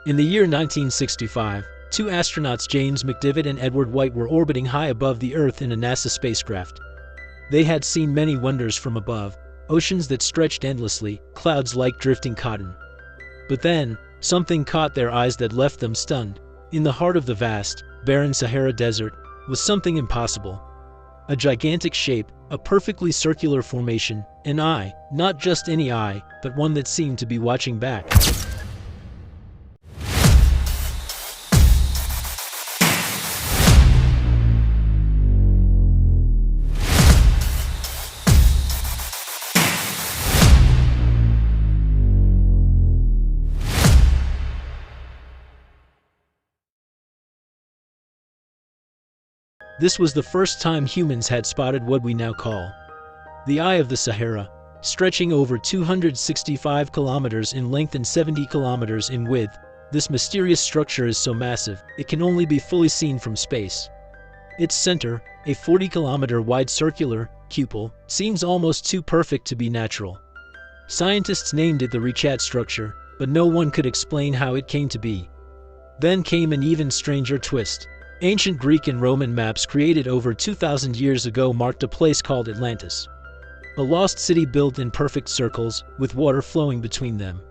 In the year 1965, two astronauts James McDivitt and Edward White were orbiting high above the Earth in a NASA spacecraft. They had seen many wonders from above, oceans that stretched endlessly, clouds like drifting cotton. But then, something caught their eyes that left them stunned. In the heart of the vast, barren Sahara Desert was something impossible. A gigantic shape, a perfectly circular formation, an eye, not just any eye, but one that seemed to be watching back. This was the first time humans had spotted what we now call the Eye of the Sahara, stretching over 265 kilometers in length and 70 kilometers in width. This mysterious structure is so massive, it can only be fully seen from space. Its center, a 40-kilometer-wide circular cupole, seems almost too perfect to be natural. Scientists named it the Richat structure, but no one could explain how it came to be. Then came an even stranger twist. Ancient Greek and Roman maps created over 2,000 years ago marked a place called Atlantis. A lost city built in perfect circles, with water flowing between them.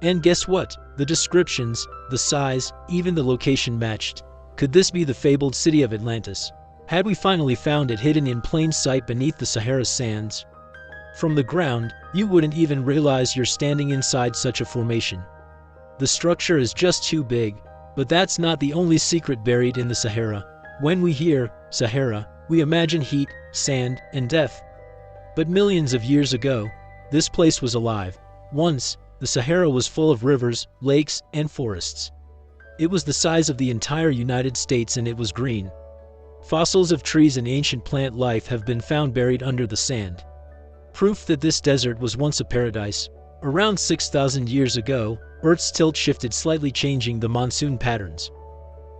And guess what? The descriptions, the size, even the location matched. Could this be the fabled city of Atlantis? Had we finally found it hidden in plain sight beneath the Sahara's sands? From the ground, you wouldn't even realize you're standing inside such a formation. The structure is just too big. But that's not the only secret buried in the Sahara. When we hear Sahara, we imagine heat, sand, and death. But millions of years ago, this place was alive. Once, the Sahara was full of rivers, lakes, and forests. It was the size of the entire United States and it was green. Fossils of trees and ancient plant life have been found buried under the sand. Proof that this desert was once a paradise. Around 6,000 years ago, Earth's tilt shifted slightly, changing the monsoon patterns.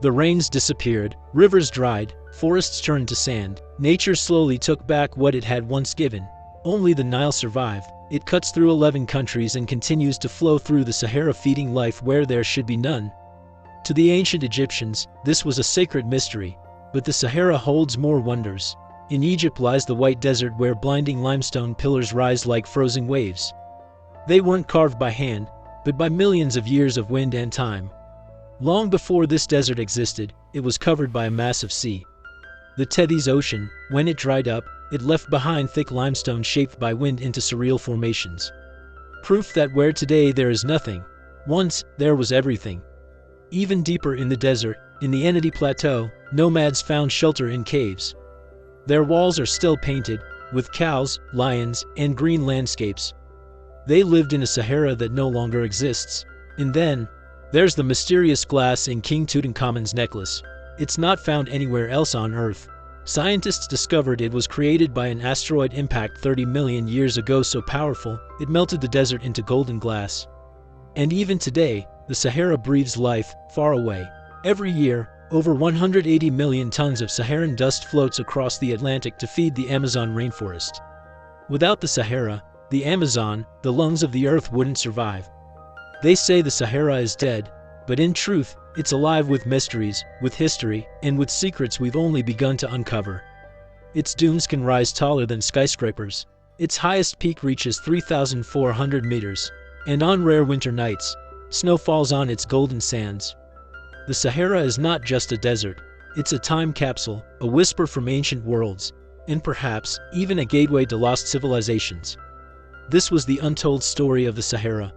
The rains disappeared, rivers dried, forests turned to sand. Nature slowly took back what it had once given. Only the Nile survived. It cuts through 11 countries and continues to flow through the Sahara, feeding life where there should be none. To the ancient Egyptians, this was a sacred mystery. But the Sahara holds more wonders. In Egypt lies the White Desert, where blinding limestone pillars rise like frozen waves. They weren't carved by hand, but by millions of years of wind and time. Long before this desert existed, it was covered by a massive sea. The Tethys Ocean. When it dried up, it left behind thick limestone shaped by wind into surreal formations. Proof that where today there is nothing, once there was everything. Even deeper in the desert, in the Ennedi Plateau, nomads found shelter in caves. Their walls are still painted, with cows, lions, and green landscapes. They lived in a Sahara that no longer exists. And then, there's the mysterious glass in King Tutankhamun's necklace. It's not found anywhere else on Earth. Scientists discovered it was created by an asteroid impact 30 million years ago, so powerful, it melted the desert into golden glass. And even today, the Sahara breathes life, far away. Every year, over 180 million tons of Saharan dust floats across the Atlantic to feed the Amazon rainforest. Without the Sahara, the Amazon, the lungs of the earth, wouldn't survive. They say the Sahara is dead, but in truth, it's alive with mysteries, with history, and with secrets we've only begun to uncover. Its dunes can rise taller than skyscrapers. Its highest peak reaches 3,400 meters. And on rare winter nights, snow falls on its golden sands. The Sahara is not just a desert. It's a time capsule, a whisper from ancient worlds, and perhaps even a gateway to lost civilizations. This was the untold story of the Sahara,